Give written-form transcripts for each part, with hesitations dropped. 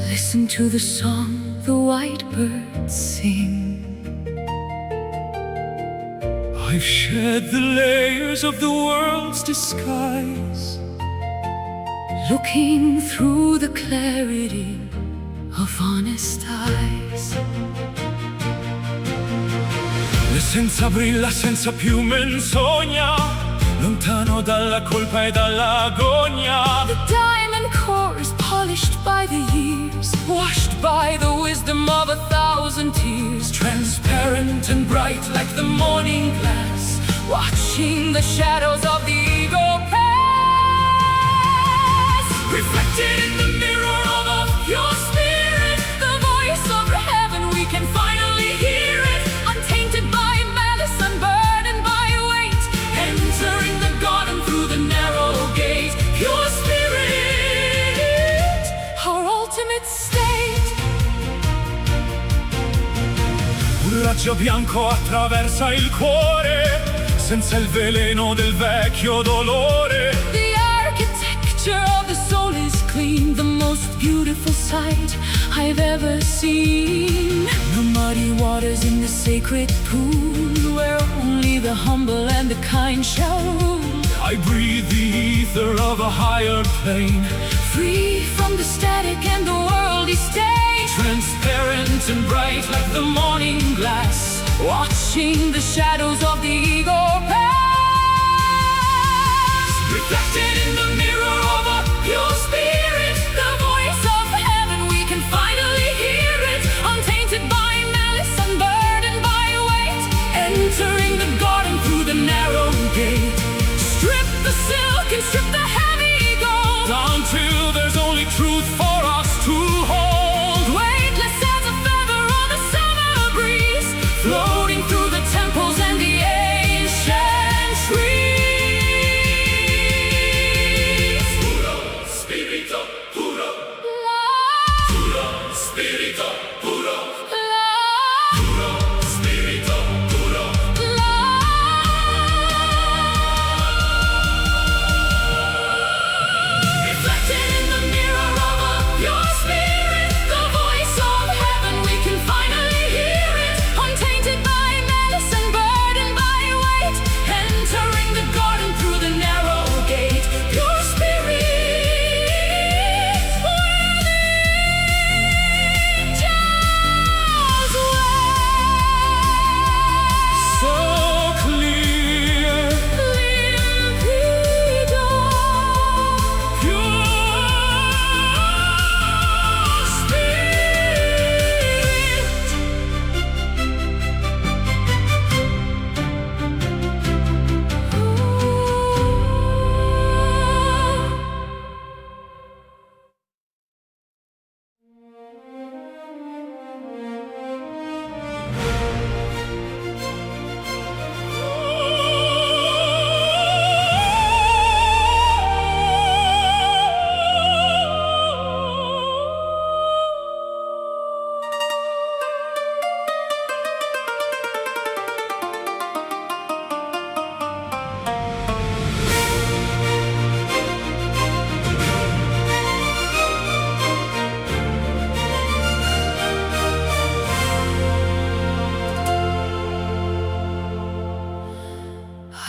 Listen to the song the white birds sing. I've shed the layers of the world's disguise, looking through the clarity of honest eyes. L'essenza brilla senza più menzogna, lontano dalla colpa e dall'agonia. The diamond core is polished by the years, washed by the wisdom of 1,000 tears. Transparent and bright like the morning glass, watching the shadows of the ego pass. Reflected in the mirror of a pure spirit, the voice of heaven, we can finally hear it. Untainted by malice, unburdened by weight, entering the garden through the narrow gate. Pure spirit, our ultimate state. Un raggio bianco attraversa il cuore, senza il veleno del vecchio dolore. The architecture of the soul is clean, the most beautiful sight I've ever seen. The muddy waters in the sacred pool, where only the humble and the kind shall rule. I breathe the ether of a higher plane, free from the static and the worldly state. Transparent and bright like the morning glass, watching the shadows of the ego pass. Reflected in the mirror of a pure spirit, the voice of heaven, we can finally hear it. Untainted by malice, unburdened by weight, entering the garden through the narrow gate. Strip the silk and strip the heavy gold, down till there's only truth for us to hold. Weightless as a feather on the summer breeze, floating through the temples and the ancient trees. Puro spirito, puro. Puro spirito, puro. Puro spirito, puro. Reflected in the mirror of a pure spirit, the voice of heaven, we can finally hear it. Untainted by malice, unburdened by weight, entering the garden through the narrow gate. Pure spirit, where the angels wait. So clear, limpido, pure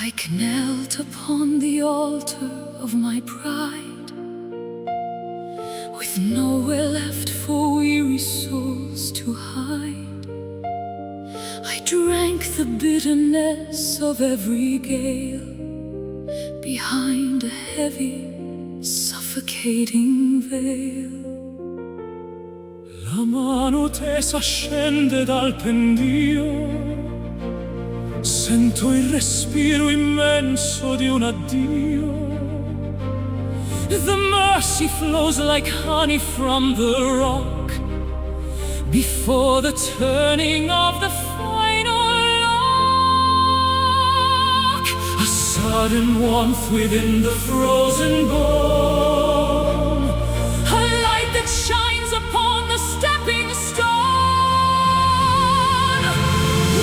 I knelt upon the altar of my pride, with nowhere left for weary souls to hide. I drank the bitterness of every gale, behind a heavy, suffocating veil. La mano tesa scende dal pendio, sento il respiro immenso di un addio. The mercy flows like honey from the rock, before the turning of the final lock. A sudden warmth within the frozen bone, a light that shines upon the stepping stone.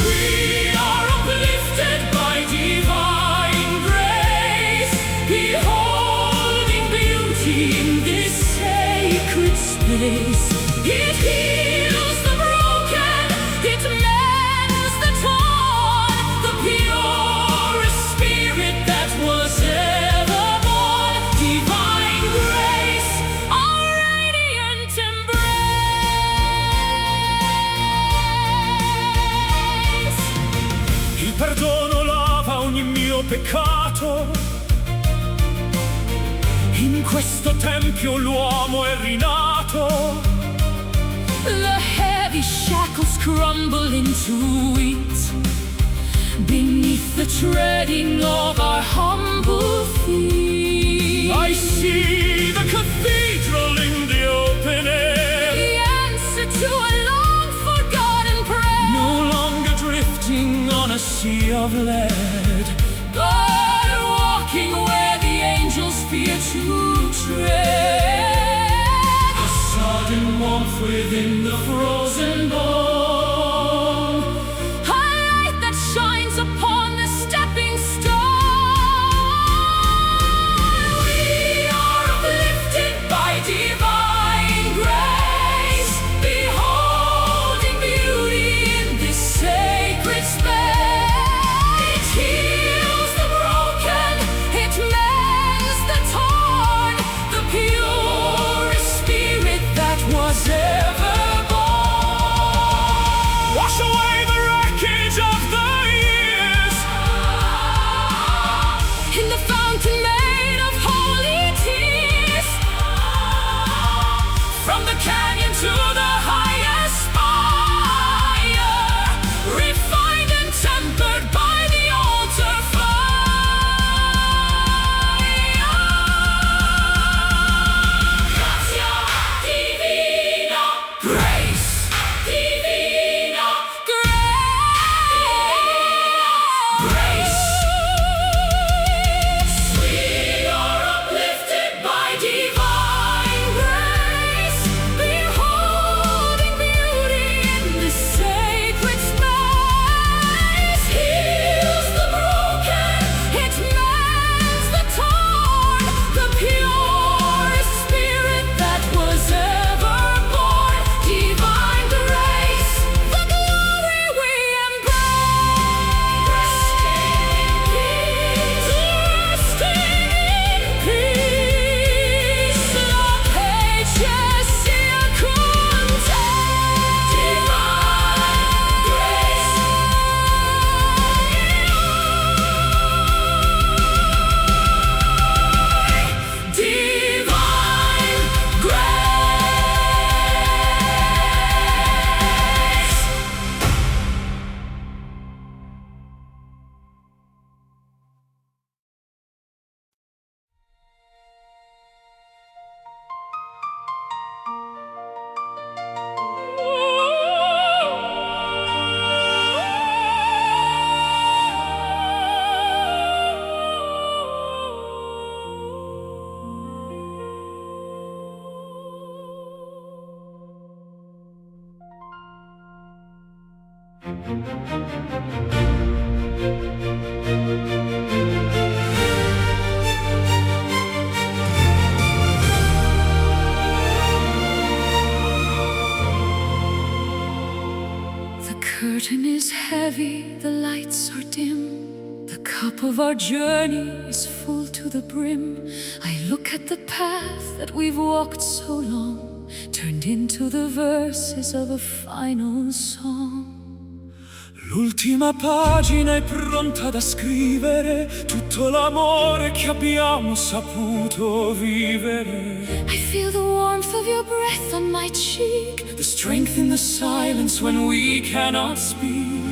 We are uplifted by divine grace, beholding beauty in this sacred space. It heals the broken, it mends the torn, the purest spirit that was ever born. Divine grace, our radiant embrace. Il perdono lava ogni mio peccato. In questo tempio l'uomo è rinato. The heavy shackles crumble into wheat beneath the treading of our humble feet. I see the cathedral in the open air, The answer to a long forgotten prayer. no longer drifting on a sea of lead. God walking where the angels fear to tread. A sudden warmth within the frozen bone. A light that shines upon the stepping stone. We are uplifted by divine grace, beholding beauty in this sacred space. It heals the broken, it mends the torn, the purest spirit that was ever born. Wash away the wreckage of the years. In the fountain made of holy tears. From the canyon to the highest spire, refined and tempered by the altar fire. Gratia divina, Grace, divina, grace. We are uplifted by divine grace, beholding beauty in this sacred space. Heals the broken, it mends the torn, the purest spirit that was ever born. Divine grace, the glory we embrace. Resting in peace, la pace sia con te. Divine grace. Divine grace. The curtain is heavy, the lights are dim. The cup of our journey is full to the brim. I look at the path that we've walked so long, turned into the verses of a final song. L'ultima pagina è pronta da scrivere tutto l'amore che abbiamo saputo vivere. I feel the warmth of your breath on my cheek, The strength in the silence when we cannot speak.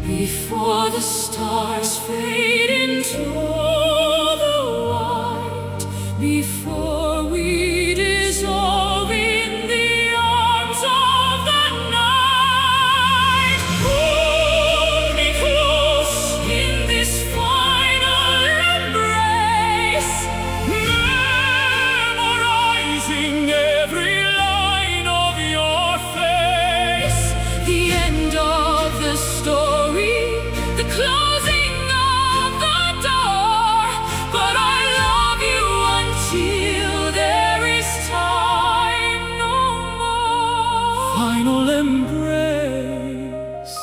before the stars fade into the white, before we dissolve in the arms of the night. Hold me close in this final embrace, Memorizing every line of your face. the end of the story, the closing of the door. final embrace.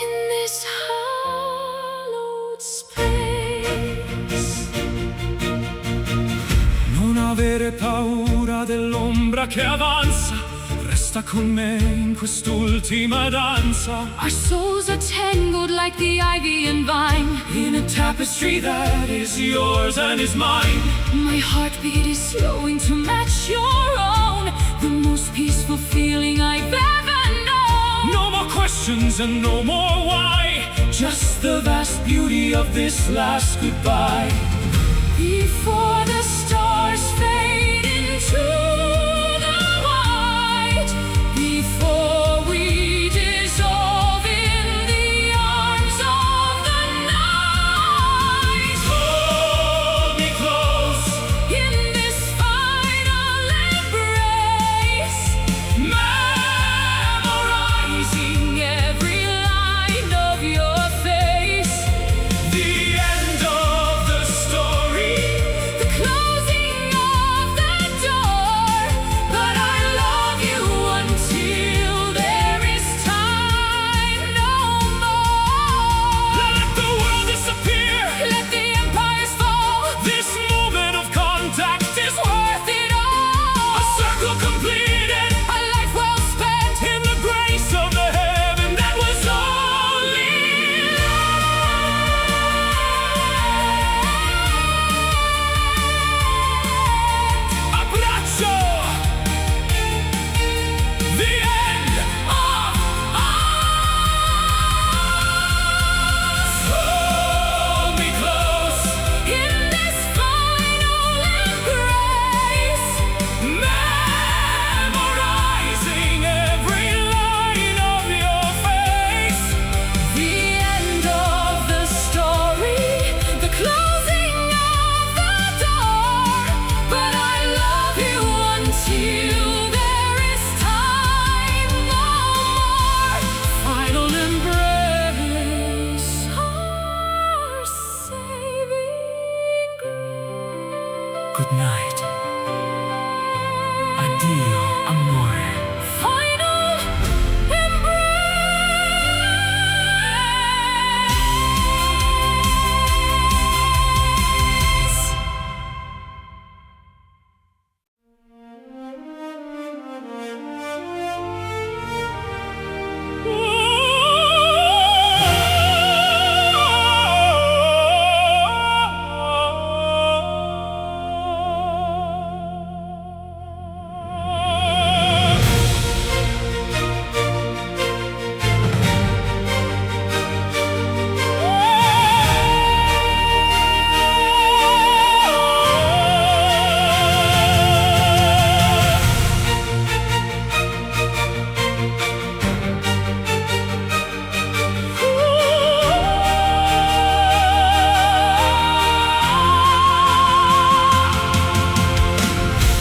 In this hallowed space. Non avere paura dell'ombra che avanza, resta con me in quest'ultima danza. Our souls are tangled like the ivy and vine, In a tapestry that is yours and is mine. my heartbeat is slowing to match your own, the most peaceful feeling I've ever known. No more questions and no more why, just the vast beauty of this last goodbye. Before the stars fade into the white, before we dissolve in the arms of the night, Hold me close, in this final embrace, memorizing every line of your face. the end of the story. The closing of the door, but I love you until there is time no more. Let the world disappear. Let the empires fall. This moment of contact is Worth it all. a circle completed A life well spent. in the grace of the heaven that was only abbraccio. The end of us. Hold me close, In this final embrace, memorizing every line of your face. the end of the story, the closing of the door, but I love you until there is time no more. Final embrace, our saving grace. Good night. Addio, amore. Final embrace.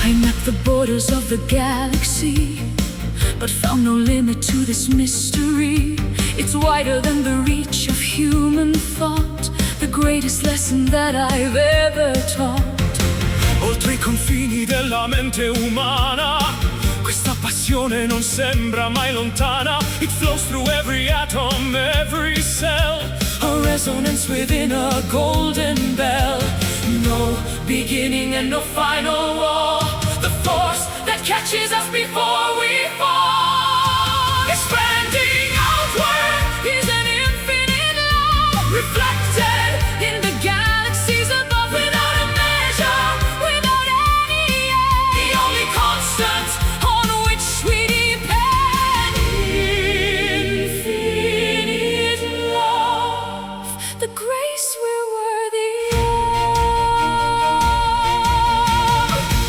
I'm at the borders of the galaxy, but found no limit to this mystery. It's wider than the reach of human thought, the greatest lesson that I've ever taught. Oltre i confini della mente umana, questa passione non sembra mai lontana. It flows through every atom, every cell, a resonance within a golden bell. No beginning and no final wall, the force that catches us before we fall. Expanding outward Is an infinite love reflected in the galaxies above, without a measure, without any end. the only constant. On which we depend. Infinite Love, the grace we're worthy of.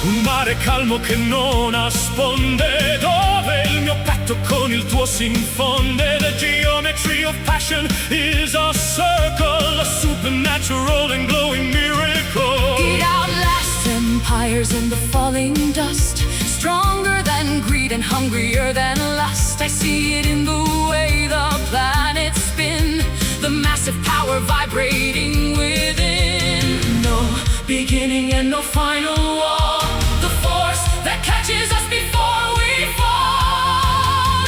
Un mare calmo che non nasconde, dove il mio petto con il tuo si infonde. The geometry of passion is a circle, a supernatural and glowing miracle. It outlasts empires in the falling dust, stronger than greed and hungrier than lust. I see it in the way the planets spin, the massive power vibrating within. No beginning and no final wall, the force that catches us before we fall.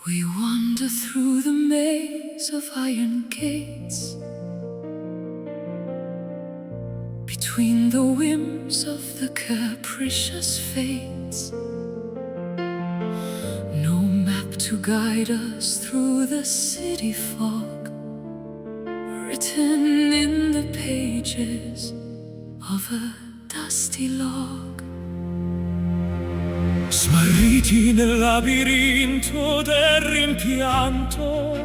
We wander through the maze of iron gates, between the whims of the capricious fates. No map to guide us through the city fog, written in the pages of a dusty log. Smarriti nel labirinto del rimpianto,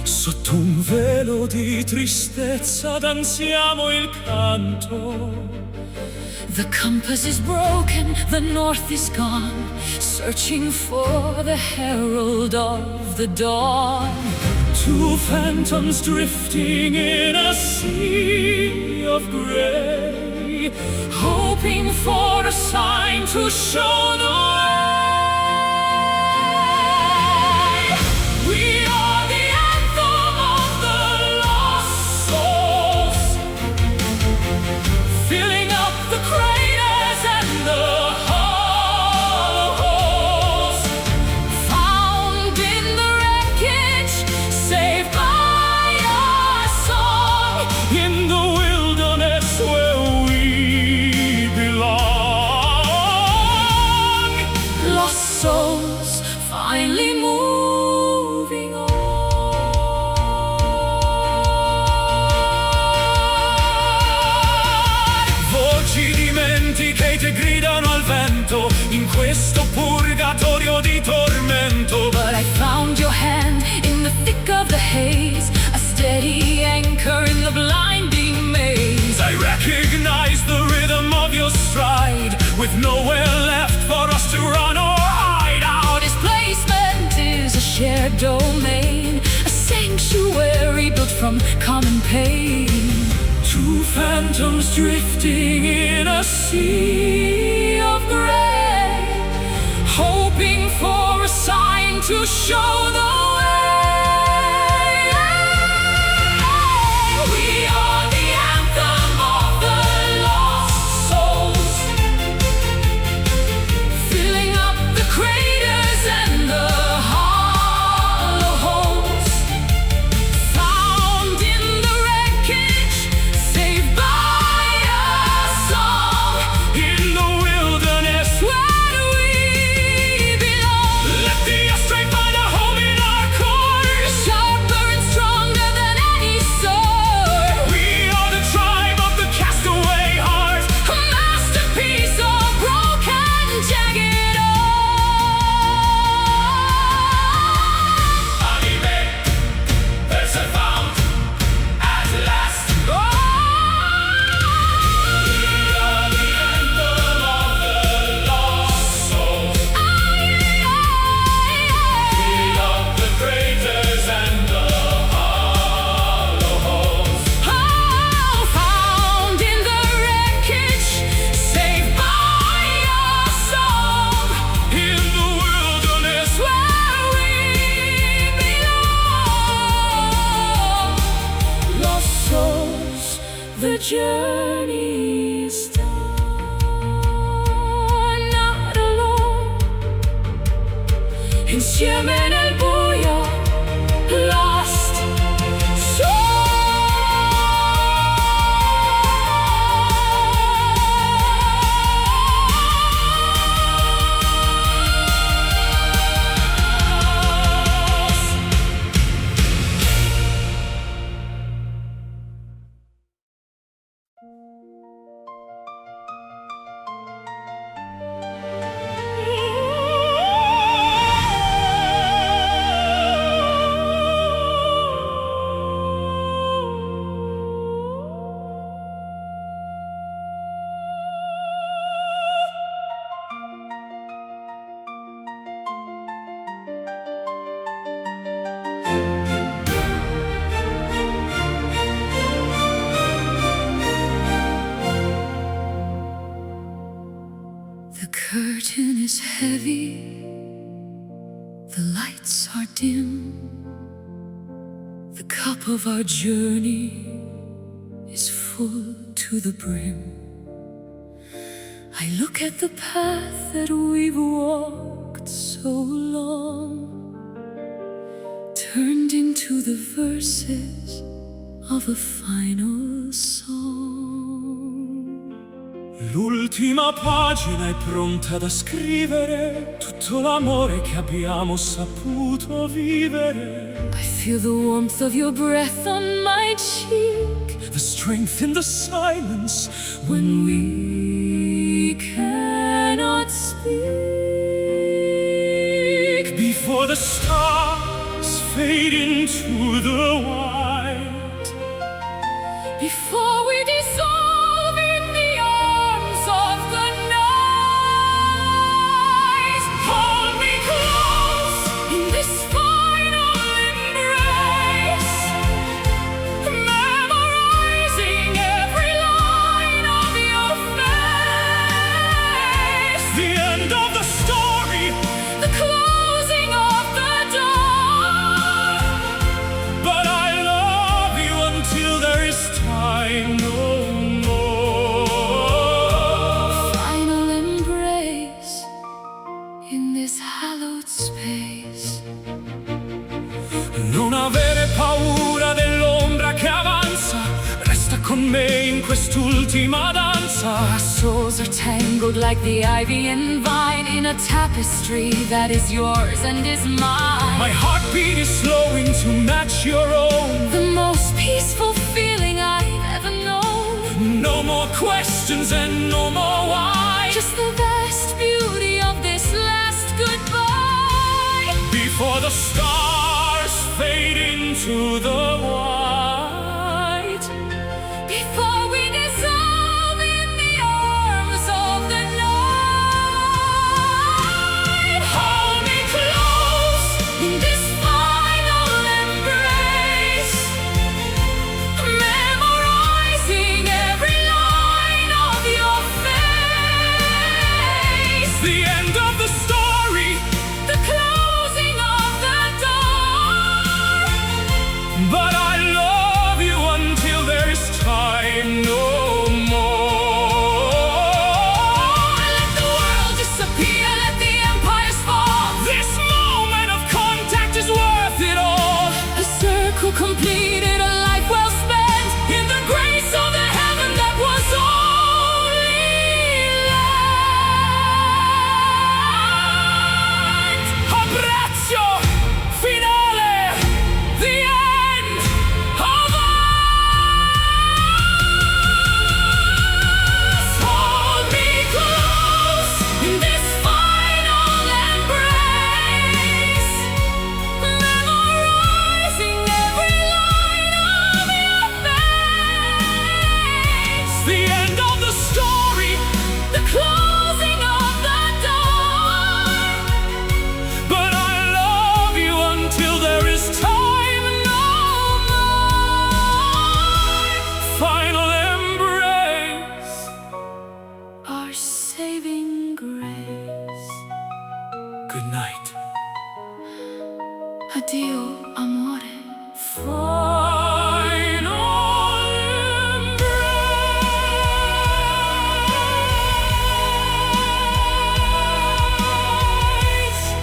sotto un velo di tristezza danziamo il canto. The compass is broken, the north is gone, searching for the herald of the dawn. Two phantoms drifting in a sea of gray, hoping for a sign to show the way. We are the anthem of the lost souls, filling up the craters and the hollows, found in the wreckage, saved by our song, in the wilderness where we belong. lost souls finally moving on. Voci dimentiche che gridano al vento in questo purgatorio di tormento. But I found your hand in the thick of the haze, a steady anchor in the blinding maze. I recognize the rhythm of your stride, with nowhere left for us to run or hide. Our displacement is a shared domain, a sanctuary built from common pain. Two phantoms drifting in a sea of Gray, hoping for a sign to show the way. We are the anthem of the lost souls, filling up the craters and the hollow holes, found in the wreckage, saved by a song, in the wilderness where we belong. let the astray find a home in our chorus. Sharper and stronger than any sword, We are the tribe of the castaway heart. a masterpiece of broken, jagged art. Anime, there's a found at last. Oh, We are the anthem of the lost souls. Fill up the craters and the hollow holes. oh, found in the wreckage, saved by your song, In the wilderness where we belong. Lost souls, the journey is done, not alone. Insieme nel buio, lost souls. The curtain is heavy, the lights are dim, the cup of our journey is full to the brim. I look at the path that we've walked so long, into the verses of a final song. L'ultima pagina è pronta da scrivere tutto l'amore che abbiamo saputo vivere. I feel the warmth of your breath on my cheek, The strength in the silence when we cannot speak. before the stars fade into the white. Before we dissolve in the arms of the night. Hold me close. In this final embrace, memorizing every line of your face. The end of the story, The closing of the door. but I love you until there is time no more. Final embrace in this hallowed space. Non avere paura dell'ombra che avanza, resta con me in quest'ultima danza. Our souls are tangled like the ivy and vine in a tapestry that is yours and is mine. My heartbeat is slowing to match your own. The most peaceful feeling I've ever known. No more questions and no more why. Just the vast beauty of this last goodbye. Before the stars fade into the white. Before we dissolve in the arms of the night. Hold me close. In this final embrace, memorizing every line of your face. The end of the story, The closing of the door. but I love you until there is time no more. Let the world disappear, let the empires fall. This moment of contact is worth it all. A circle completed, a life well spent in the grace of the heaven that was only lent. Abbraccio finale, the end of us. Hold me close in this final embrace, memorizing every line of your face. The end of the story, The closing of the door. but I love you until there is time no more. Final embrace. Our saving grace. Good night. Addio, amore. Final embrace.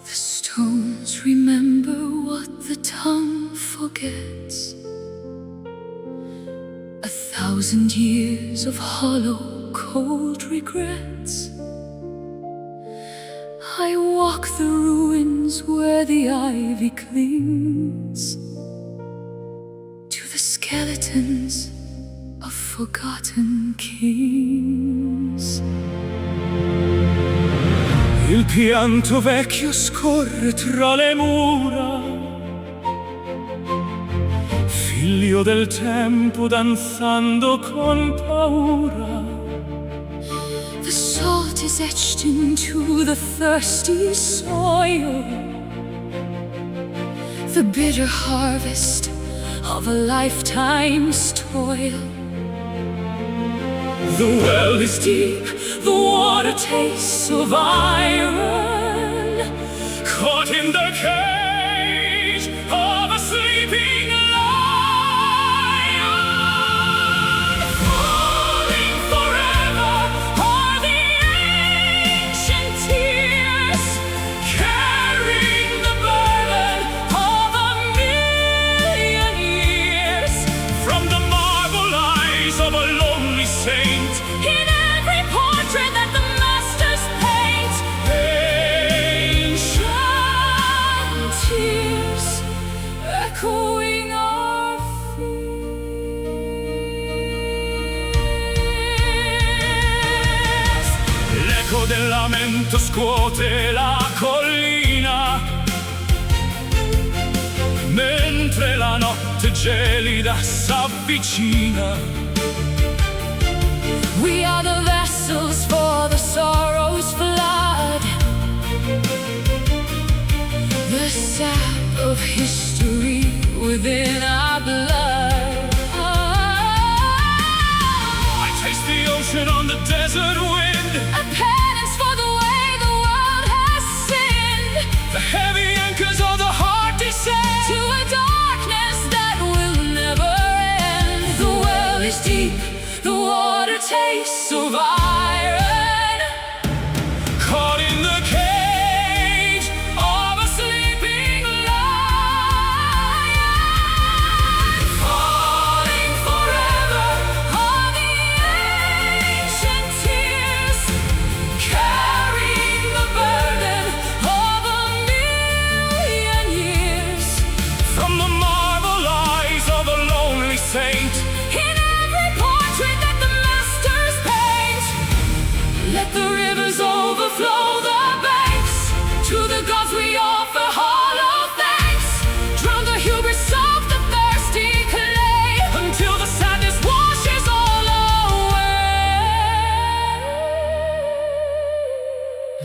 The stones remember what the tongue forgets. 1,000 years of hollow, cold regrets. I walk the ruins where the ivy clings to the skeletons of forgotten kings. Il pianto vecchio scorre tra le mura, figlio del tempo danzando con paura. The salt is etched into the thirsty soil, the bitter harvest of a lifetime's toil. The well is deep, the water tastes of iron, Caught in the cage of a sleeping lion. falling forever are the ancient tears, Carrying the burden of a million years. from the marble eyes of a lonely saint. In every portrait that the masters paint, ancient tears echoing our fears. L'eco del lamento scuote la collina, mentre la notte gelida s'avvicina. We are the vessels for the sorrow's flood, the sap of history within our blood. I taste the ocean on the desert wind, A penance for the way the world has sinned, the heavy anchors of the heart descend to a darkness that will never end. The well is deep, the water tastes of iron, caught in the cage of a sleeping lion. falling forever are the ancient tears, carrying the burden of a million years. From the marble eyes of a lonely saint, In every portrait that the masters paint, let the rivers overflow the banks. To the gods we offer hollow thanks. Drown the hubris of the thirsty clay, until the sadness washes all away.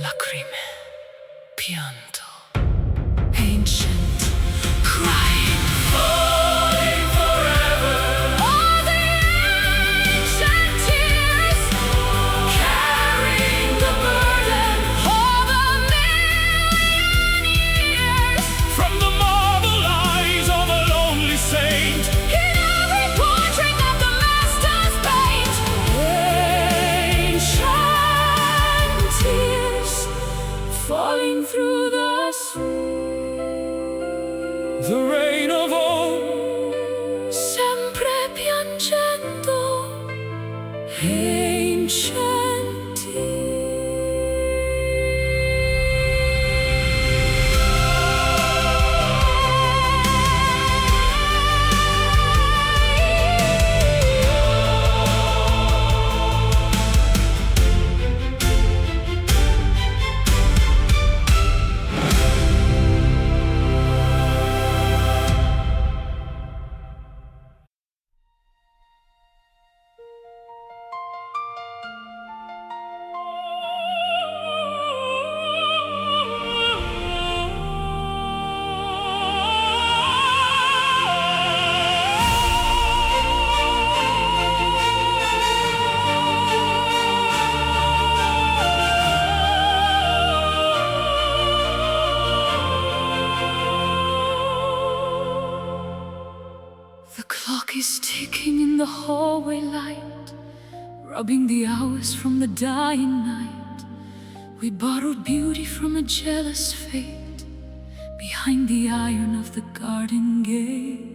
lacrime, pianto, Ancient crying, falling forever are the ancient tears, carrying the burden of a million years. from the marble eyes of a lonely saint. In every portrait that the masters paint, ancient tears falling through the street. The rain of old, Sempre piangendo, ancient The clock is ticking in the hallway light, rubbing the hours from the dying night. We borrowed beauty from a jealous fate, behind the iron of the garden gate.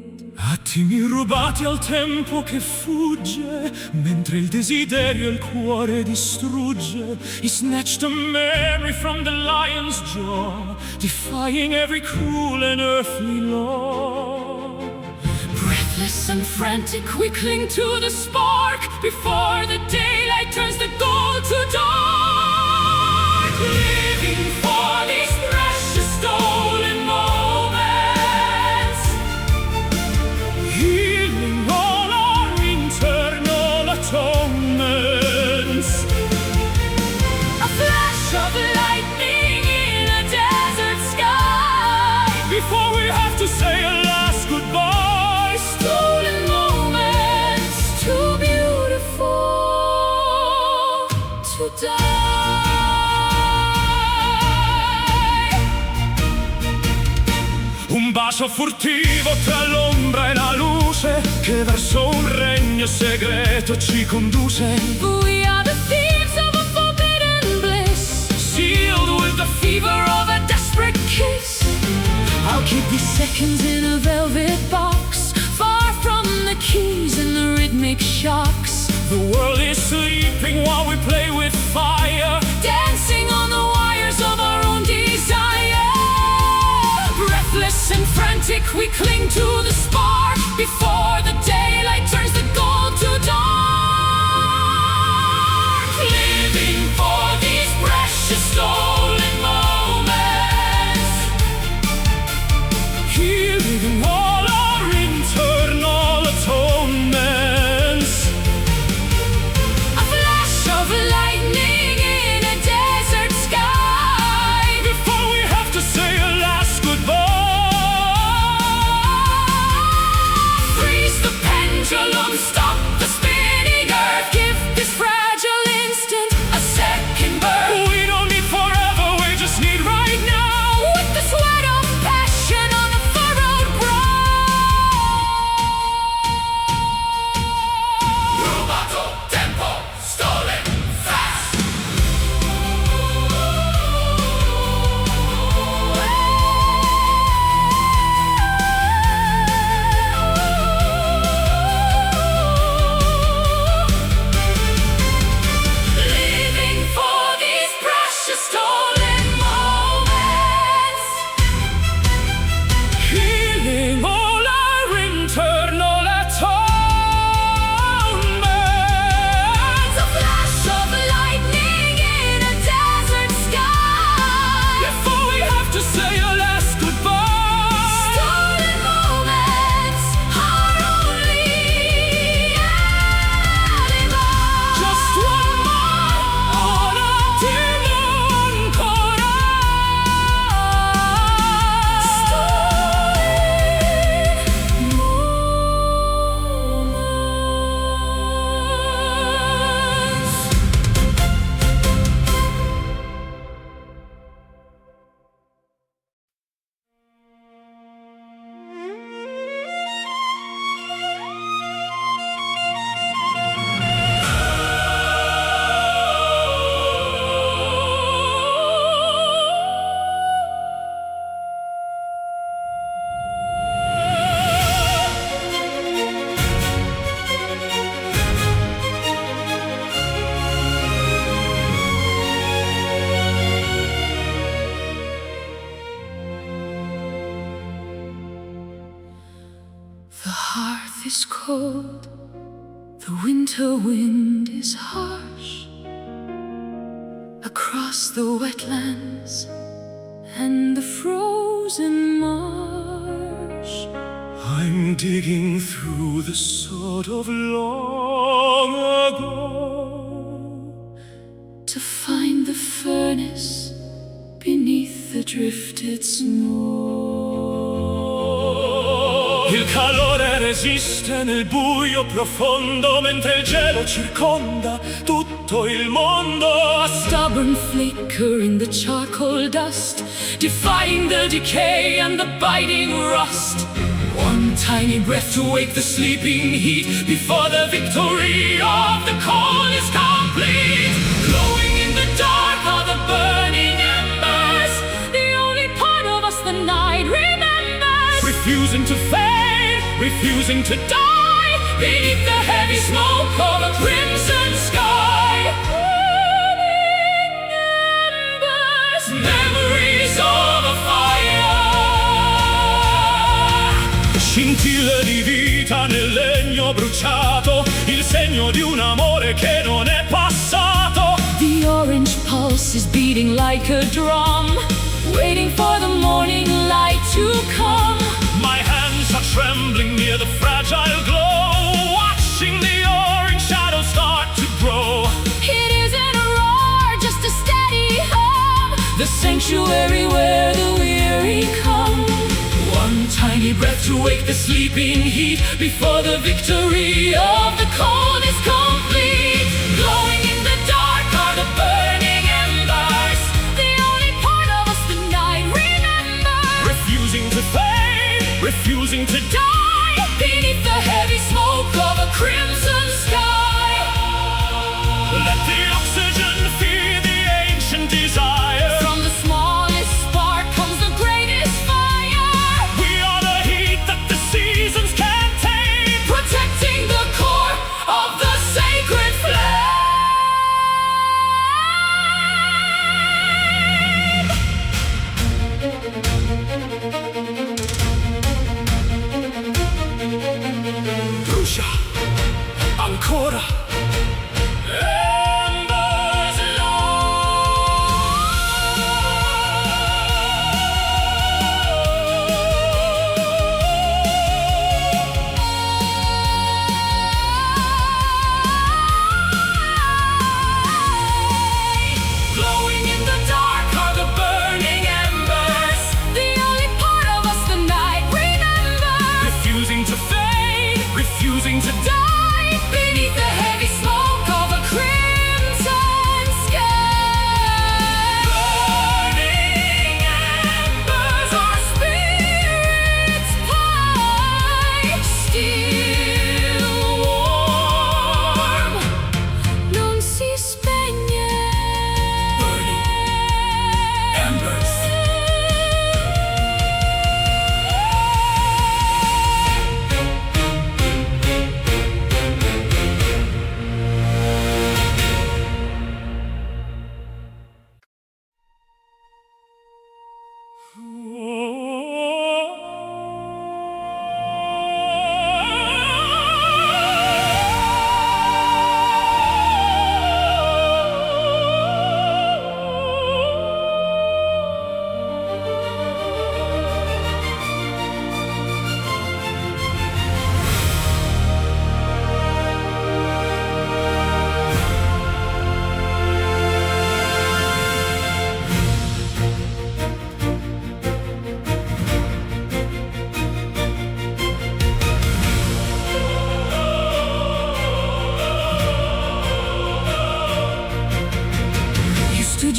attimi rubati al tempo che fugge, mentre il desiderio il cuore distrugge. He snatched a memory from the lion's jaw, defying every cruel and earthly law. Breathless and frantic, we cling to the spark, before the daylight turns the gold to dark. Living for these precious stolen moments, Healing all our internal atonements. a to die. Un bacio furtivo tra l'ombra e la luce che verso un regno segreto ci conduce. We are the thieves of a forbidden bliss, Sealed with the fever of a desperate kiss. I'll keep these seconds in a velvet box, far from the keys and the rhythmic shocks. The world is sleeping while we play with fire, dancing on the wires of our own desire. Breathless and frantic, we cling to the spark before the daylight turns the gold to dark. Living for these precious stolen moments, healing all our internal atonements. a flash of lightning in a desert sky, Before we have to say a last goodbye. freeze the pendulum, stop the spinning earth, give this fragile instant a second birth. We don't need forever, we just need right now. With the sweat of passion on a furrowed brow. Rubato, tempo, stolen, fast. Living for these precious stolen moments, Healing all our internal atonements. a flash of lightning in a desert sky. Before we have to say a last goodbye. Stolen moments are only alibi. Just one more on a demon The hearth is cold, the winter wind is harsh. Across the wetlands and the frozen marsh, I'm digging through the sort of long ago to find the furnace beneath the drifted snow. Il calore resiste nel buio profondo mentre il gelo circonda tutto il mondo. A stubborn flicker in the charcoal dust, defying the decay and the biting rust. One tiny breath to wake the sleeping heat before the victory of the cold is complete. Glowing in the dark are the burning embers, the only part of us the night remembers. Refusing to fade, refusing to die Beneath the heavy smoke of a crimson sky, burning embers, memories of a fire. Scintille di vita nel legno bruciato, il segno di un amore che non è passato. The orange pulse is beating like a drum, waiting for the morning light to come. My hands are trembling near the fragile glow, watching the orange shadows start to grow. It isn't a roar, just a steady hum, the sanctuary where the weary come. One tiny breath to wake the sleeping heat before the victory of the cold is complete. Glowing in the dark are the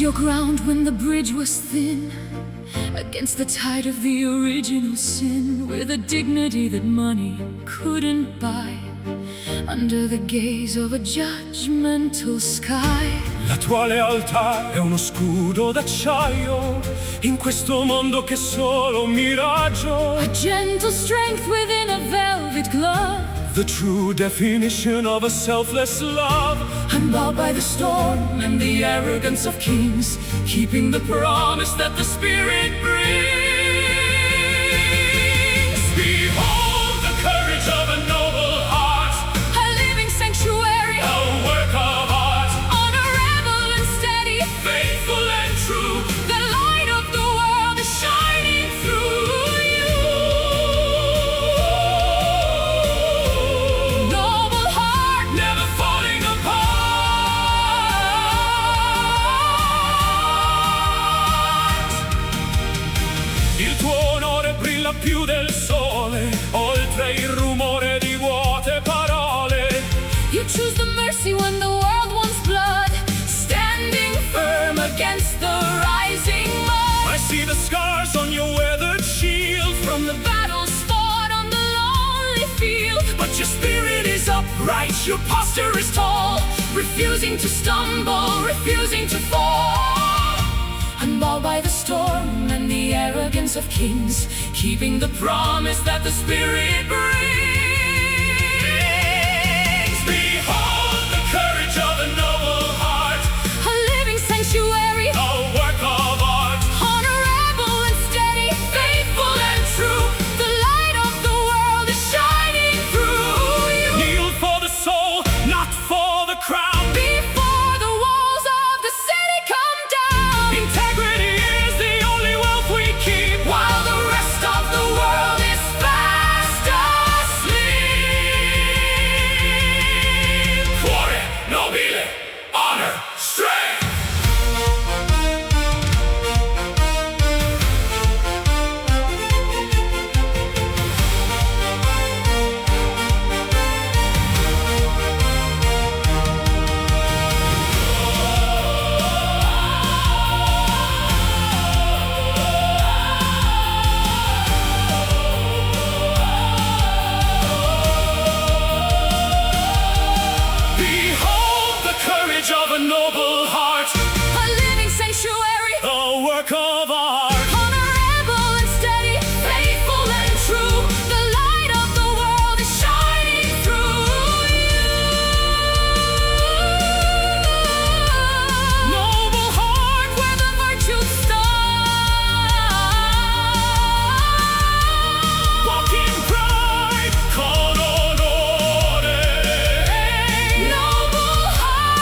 stood your ground when the bridge was thin, against the tide of the original sin, with a dignity that money couldn't buy, under the gaze of a judgmental sky. La tua lealtà è uno scudo d'acciaio in questo mondo che è solo un miraggio. A gentle strength within a velvet glove, the true definition of a selfless love. I'm bowed by the storm and the arrogance of kings, keeping the promise that the Spirit brings. Behold the courage of a noble heart, a living sanctuary, a work of art, honorable and steady, faithful and true. the light of the world is shining through you. Noble heart, Never falling apart. Il tuo onore brilla più del sole, oltre il rumore di vuote parole. you choose the mercy when the world wants blood, standing firm against the rising mud. I see the scars on your weathered shield, From the battles fought on the lonely field, but your spirit is upright, your posture is tall, refusing to stumble, refusing to fall. Unbowed by the storm and the arrogance of kings, keeping the promise that the Spirit brings. Behold the courage of a noble heart, A living sanctuary, a work of art, honorable and steady, faithful and true. The light of the world is shining through you. kneel for the soul, not for the crown. Before the walls of the city come down, Integrity is the only wealth we keep, while the rest of the world is fast asleep. cuore nobile, honor, strength. Behold the courage of a noble heart, A living sanctuary, a work of art, honorable and steady, faithful and true. The light of the world is shining through you. Noble heart where the virtues stand. walk in pride, con onore. Noble heart.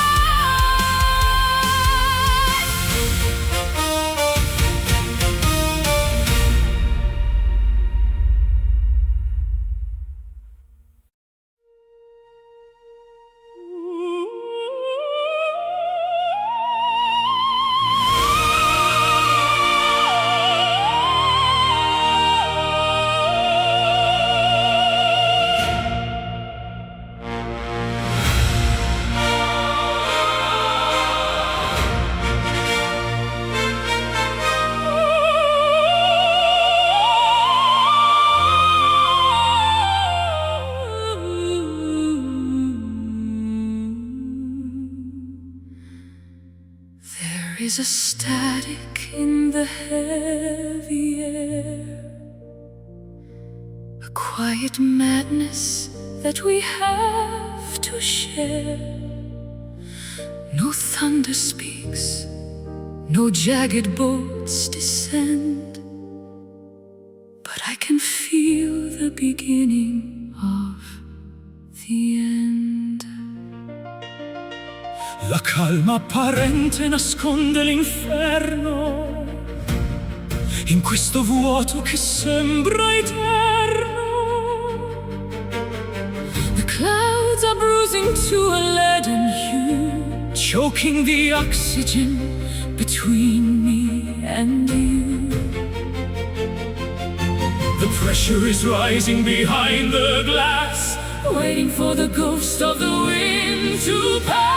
There is a static in the heavy air, a quiet madness that we have to share. No thunder speaks, no jagged bolts descend, but I can feel the beginning of the end. La calma apparente nasconde l'inferno, in questo vuoto che sembra eterno. The clouds are bruising to a leaden hue, choking the oxygen between me and you. The pressure is rising behind the glass, Waiting for the ghost of the wind to pass.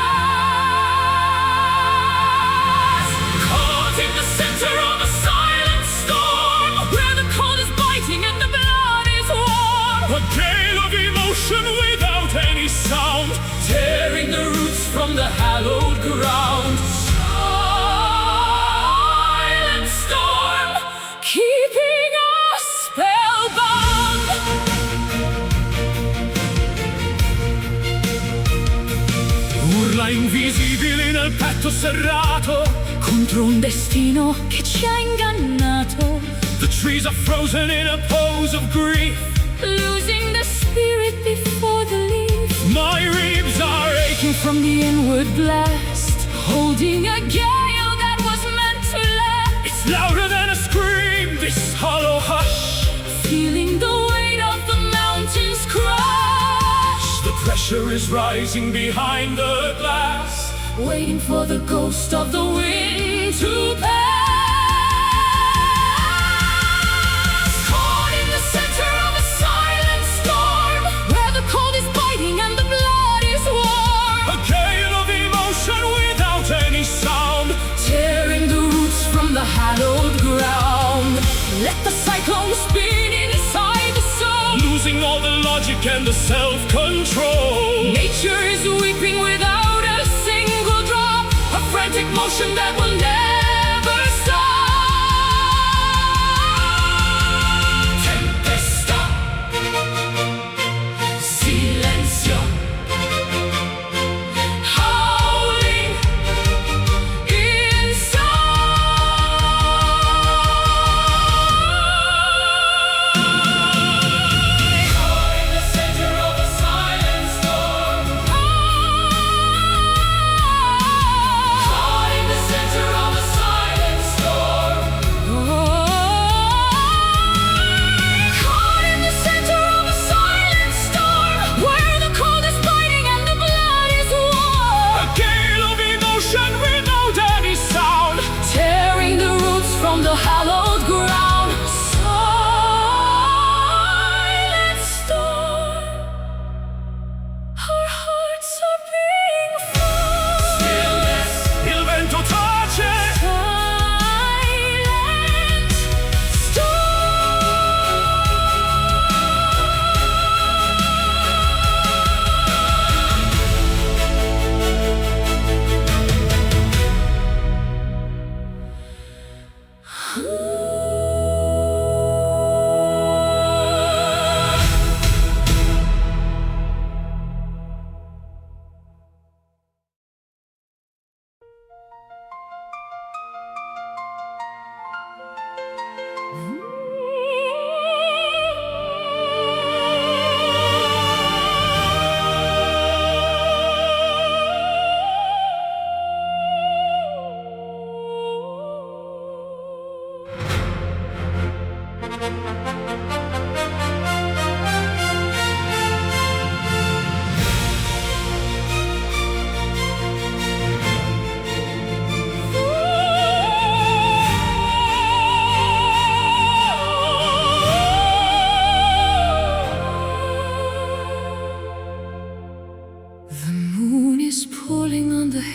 invisibili nel petto serrato, contro un destino che ci ha ingannato. The trees are frozen in a pose of grief, losing the spirit before the leaf. My ribs are aching from the inward blast, holding a gale that was meant to last. It's louder than a scream, this hollow hush, feeling the weight of the mountains crush. The pressure is rising behind the glass, waiting for the ghost of the wind to pass. Caught in the center of a silent storm, where the cold is biting and the blood is warm. A gale of emotion without any sound, tearing the roots from the hallowed ground. Let the cyclone spin inside the soul, losing all the logic and the self-control. Nature is weeping without a single drop, a frantic motion that will never stop. Tempesta, silencio, howling the hallowed ground. Silent storm, our hearts are being full. Stillness, il vento tace. Silent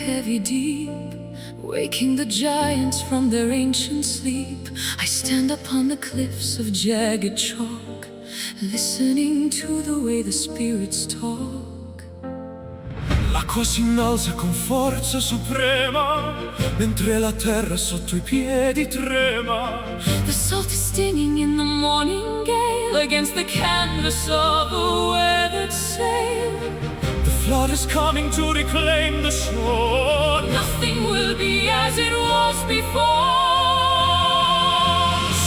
heavy deep, waking the giants from their ancient sleep. I stand upon the cliffs of jagged chalk, listening to the way the spirits talk. L'acqua si innalza con forza suprema, mentre la terra sotto i piedi trema. The salt is stinging in the morning gale against the canvas of a weathered sail. The flood is coming to reclaim the shore. Nothing will be as it was before.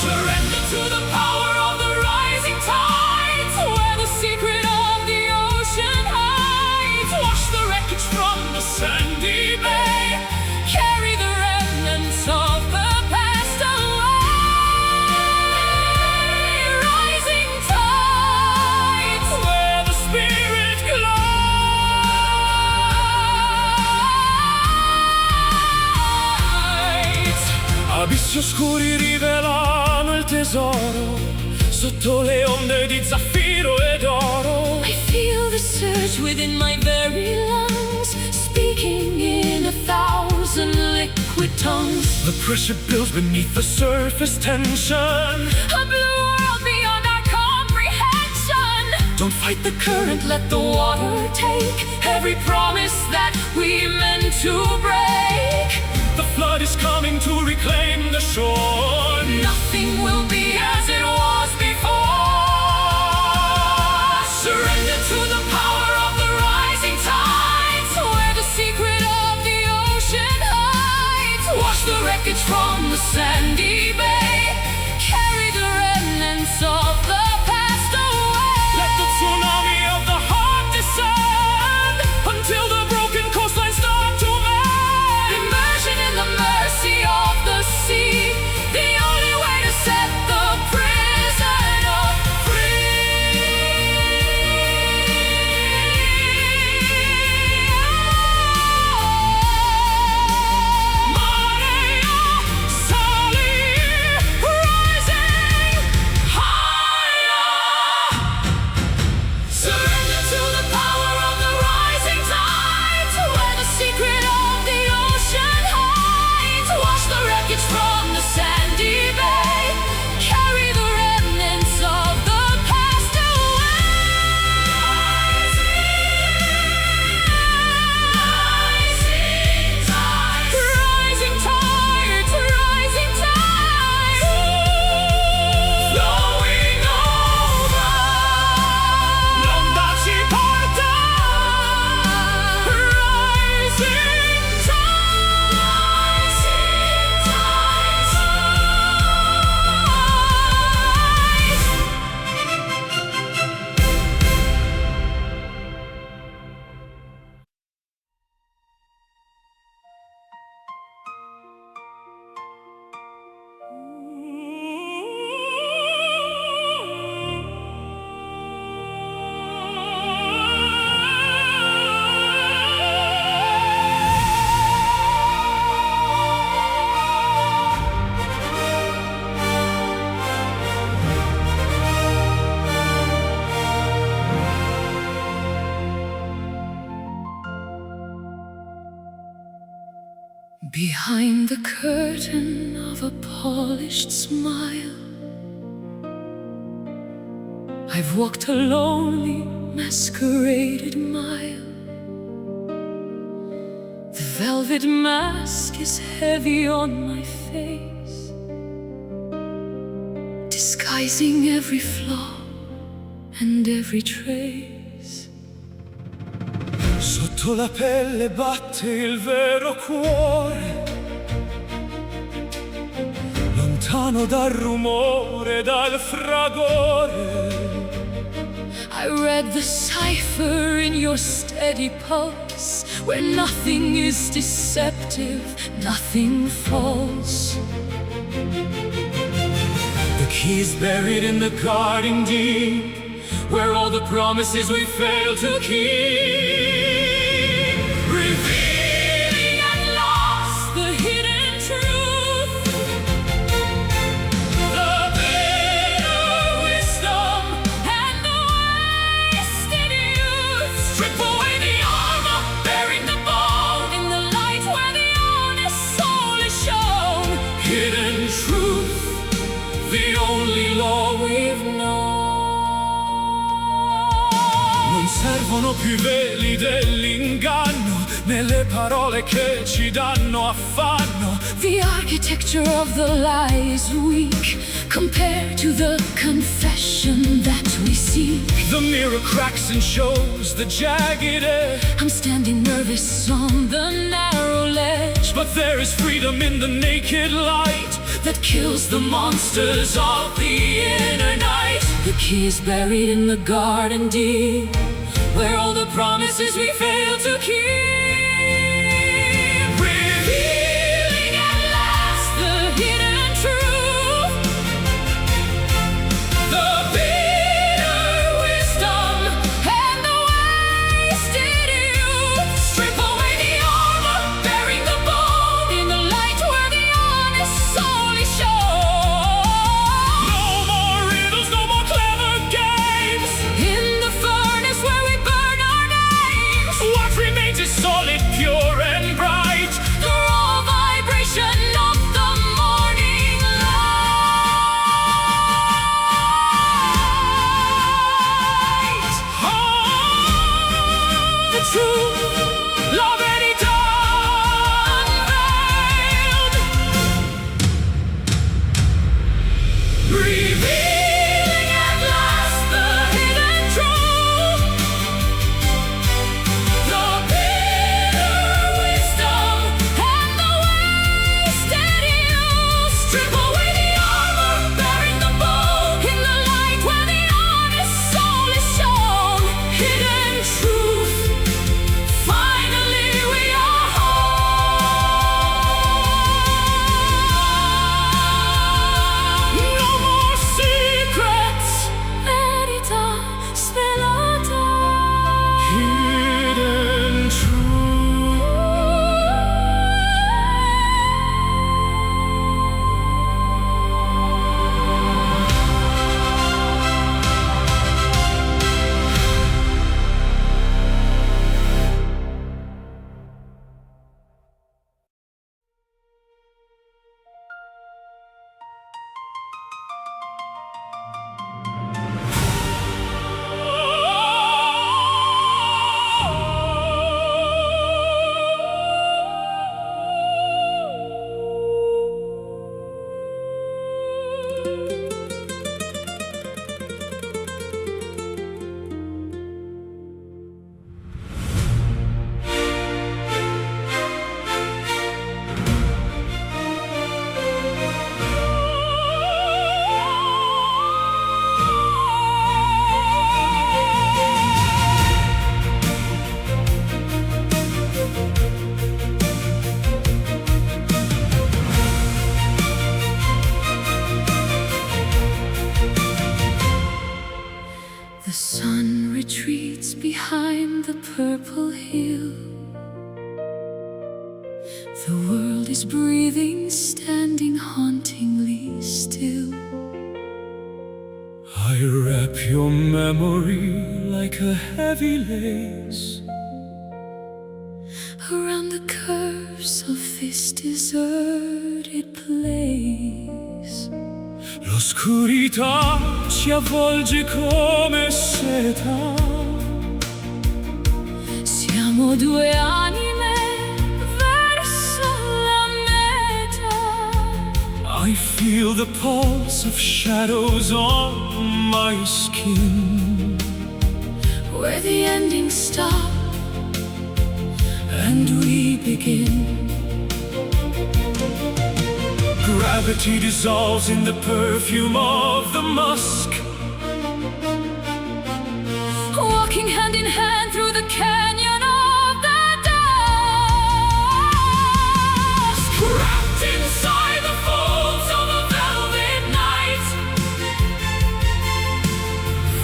Surrender to the power of the rising tides, where the secret of the ocean hides. Wash the wreckage from the sandy bay, carry the remnants of the past away. Rising tides, where the spirit glows. Abissi oscuri rivelano il tesoro, sotto le onde di zaffiro ed oro. I feel the surge within my very lungs, speaking in 1,000 liquid tongues. The pressure builds beneath the surface tension. A blue world beyond our comprehension. Don't fight the Current, let the water take every promise that we meant to break. The flood is coming to reclaim the shore. Nothing will be as it was before. Surrender to the power of the rising tides, where the secret of wreckage from the sandy bay, carry the remnants of the past away. Let the tsunami of the heart descend until the broken coastline start to mend. Immersion in the mercy of the sea, the only way to set the prisoner free. Marea sali, rising higher. Surrender to the power of the rising tide, to where the secret of the ocean hides. Wash the wreckage from the sandy bay, carry the remnants of the past away. Rising tide, rising tide, rising tide, flowing over. L'onda ci porta, Rising tide, rising tide. Behind the curtain of a polished smile, I've walked a lonely, masqueraded mile. The velvet mask is heavy on my face, disguising every flaw and every trace. sotto la pelle batte il vero cuore, lontano dal rumore, dal fragore. I read the cipher in your steady pulse, where nothing is deceptive, nothing false. The keys buried in the garden deep, where all the promises we failed to keep, revealing at last The hidden truth, the bitter wisdom. and the wasted youth, Strip away the armor, bearing the bone, in the light where the honest soul is shown. hidden truth, the only law we've known. Non servono più i veli dell'inganno, né le parole che ci danno affanno. The architecture of the lie is weak compared to the confession that we seek. The mirror cracks and shows the jagged edge, I'm standing nervous on the narrow ledge but there is freedom in the naked light. that kills the monsters of the inner night. The key is buried in the garden deep, where all the promises we failed to keep, revealing at last the hidden truth, The bitter wisdom, and the wasted youth. strip away the armor, bearing the bone, In the light where the honest soul is shown. no more riddles, no more clever games. In the furnace where we burn our names, What remains is solid purple hill. The world is breathing, standing hauntingly still. I wrap your memory like a heavy lace around the curves of this deserted place. L'oscurità ci avvolge come seta. Siamo due anime verso la meta. I feel the pulse of shadows on my skin, where the endings stop and we begin. Gravity dissolves in the perfume of the musk. Walking hand in hand through the canyon of the dusk. Wrapped inside the folds of a velvet night,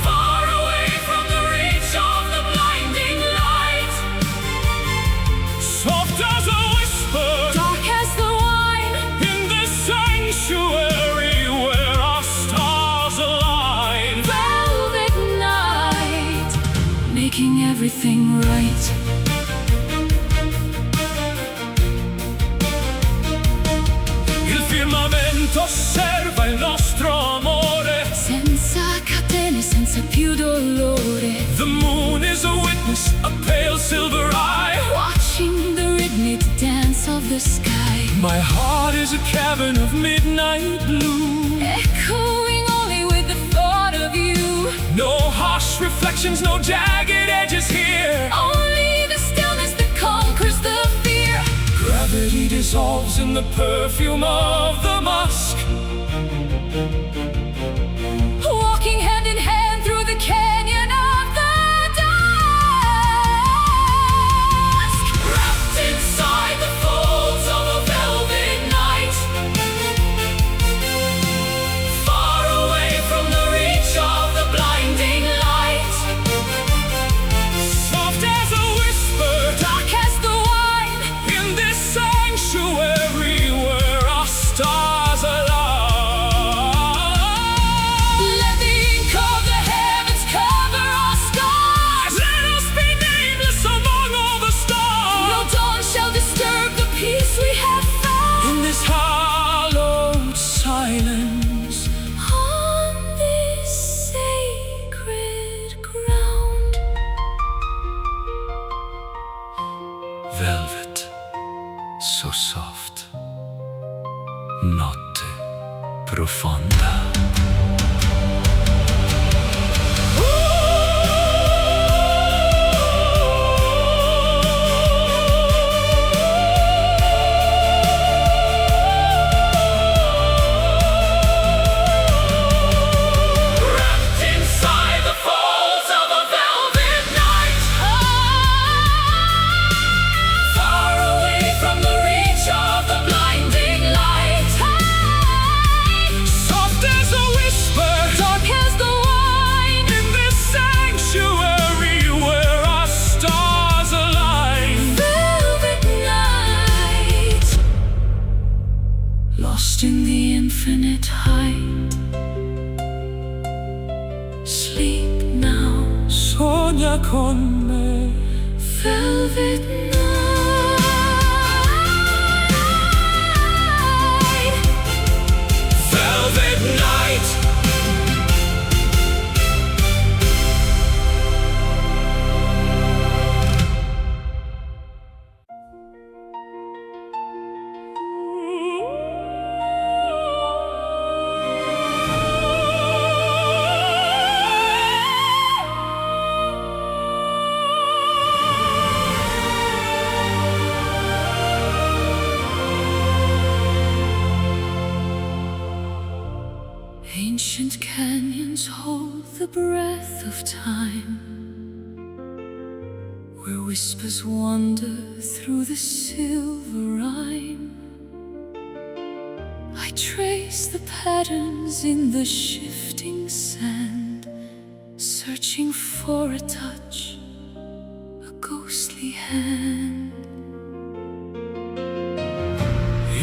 far away from the reach of the blinding light. Soft as a whisper, Dark as the wine, in this sanctuary where our stars align. velvet night, making everything right. Il firmamento osserva il nostro amore. Senza catene, senza più dolore. The moon is a witness, a pale silver eye. Watching the rhythmic dance of the sky. My heart is a cavern of midnight blue. Echoing only with the thought of you. No harsh reflections, no jagged edges here. Only the stillness that conquers the fear. Gravity dissolves in the perfume of the musk. Walking hand in hand through the canyon of the dusk. Wrapped inside the folds of a velvet night, far away from the reach of the blinding light. Soft as a whisper, Dark as the wine, in this sanctuary where our stars align. let the ink of the heavens cover our skies. Let us be nameless among all the No stars. dawn shall disturb the peace we have found. In this hallowed silence, On this sacred ground. velvet, so soft, notte profonda. Wrapped inside the folds of a velvet night, far away from the reach of the blinding light. Soft as a whisper, Dark as the wine, in this sanctuary where our stars align. velvet night, lost in the infinite height. Sleep now, Sogna con me. velvet night. Velvet night. Ancient canyons hold the breath of time, where whispers wander through the silver rime. I trace the patterns in the shifting sand, searching for a touch, a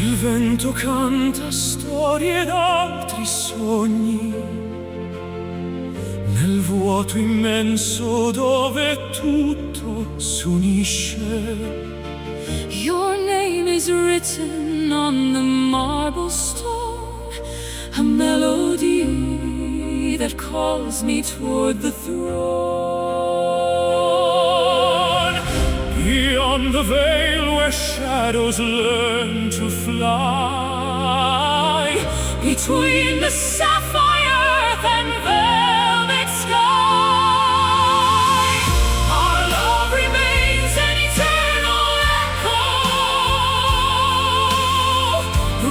Il vento canta storie d'altri sogni nel vuoto immenso dove tutto s'unisce. Your name is written on the marble stone, a melody that calls me toward the throne. Beyond the veil where shadows learn to fly, between the sapphire earth and velvet sky, our love remains an eternal echo,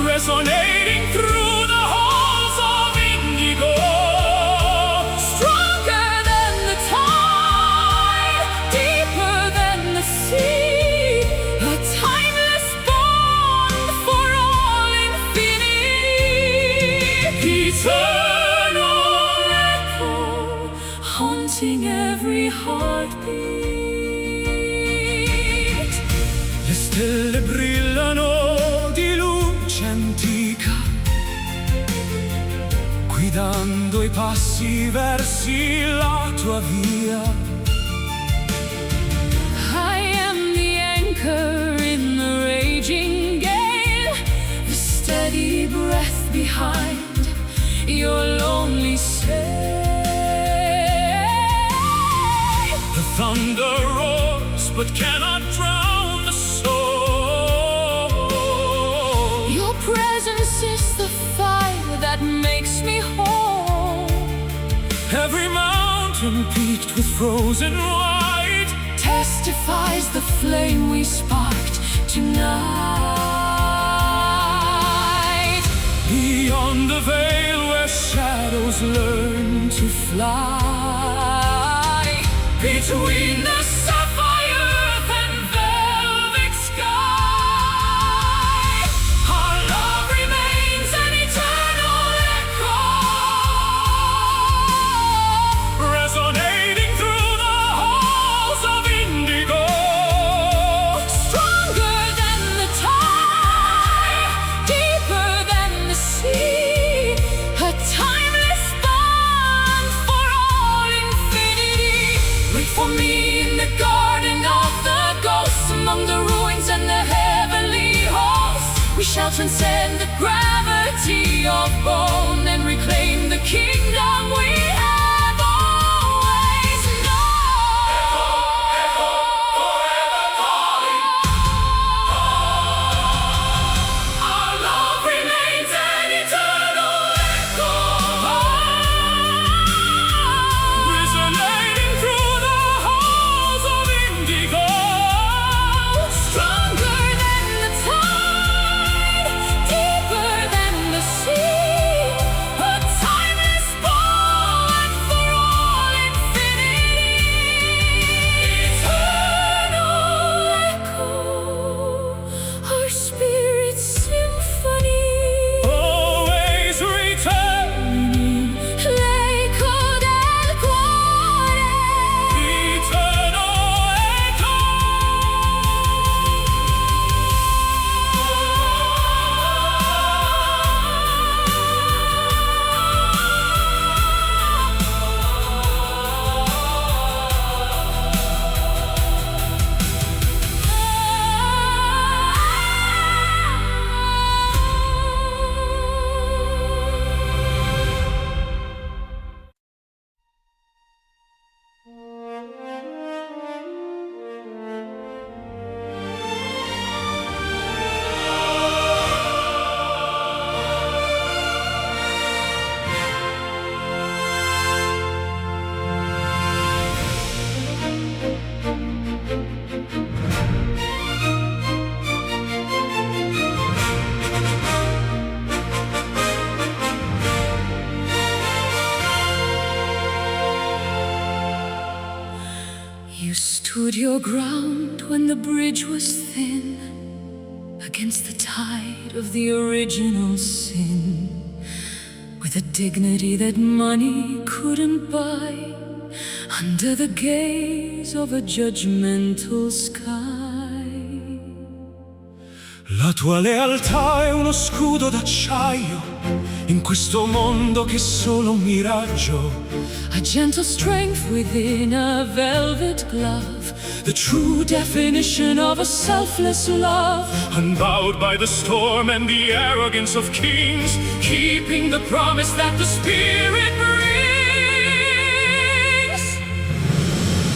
resonating through the halls of indigo. stronger than the tide, deeper than the sea, a timeless bond for all infinity. Eternal echo, haunting every heartbeat. Le stelle brillano di luce antica, guidando i passi versi la tua via. I am the anchor in the raging gale, the steady breath behind your lonely sail. The thunder roars but cannot drown the soul. Your presence is the fire that makes me whole. Every mountain peaked with frozen white Testifies the flame we sparked tonight. beyond the veil where shadows learn to fly. Between the sapphire earth and velvet sky, our love remains an eternal echo, Resonating through the halls of indigo. stronger than the tide, deeper than the sea, a timeless bond for all infinity. Wait for me in the garden of the ghosts, among the ruins and the heavenly hosts. We shall transcend the gravity of bone and reclaim the kingdom we have always known. Our love remains an eternal echo, Resonating through the halls of indigo. stronger than the tide, deeper than the sea, a timeless bond for all infinity. Eternal echo, our spirit's symphony. Always returning, L'eco del cuore. eternal echo. You stood your ground when the bridge was thin, against the tide of the original sin, with a dignity that money couldn't buy, under the gaze of a judgmental sky. La tua lealtà è uno scudo d'acciaio in questo mondo che è solo un miraggio. A gentle strength within a velvet glove, the true definition of a selfless love. Unbowed by the storm and the arrogance of kings, keeping the promise that the Spirit brings.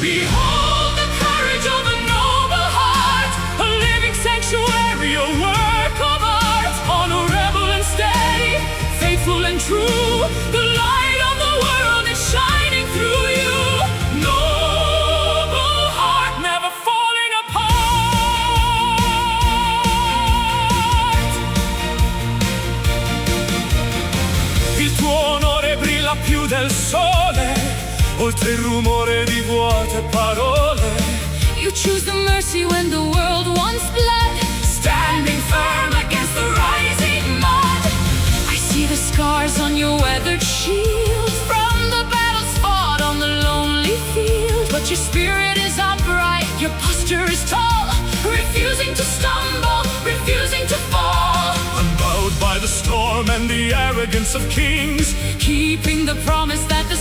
Behold the courage of a noble heart, a living sanctuary, a work of art. Honorable and steady, faithful and true, the light of the world is shining through you. Noble heart, never falling apart. Il tuo onore brilla più del sole, oltre il rumore di vuote parole. You choose the mercy when the world wants blood, Standing firm against the rising mud. I see the scars on your weathered shield from the battles fought on the lonely field. But your spirit is upright, your posture is tall, refusing to stumble, refusing to fall. Unbowed by the storm and the arrogance of kings, Keeping the promise that the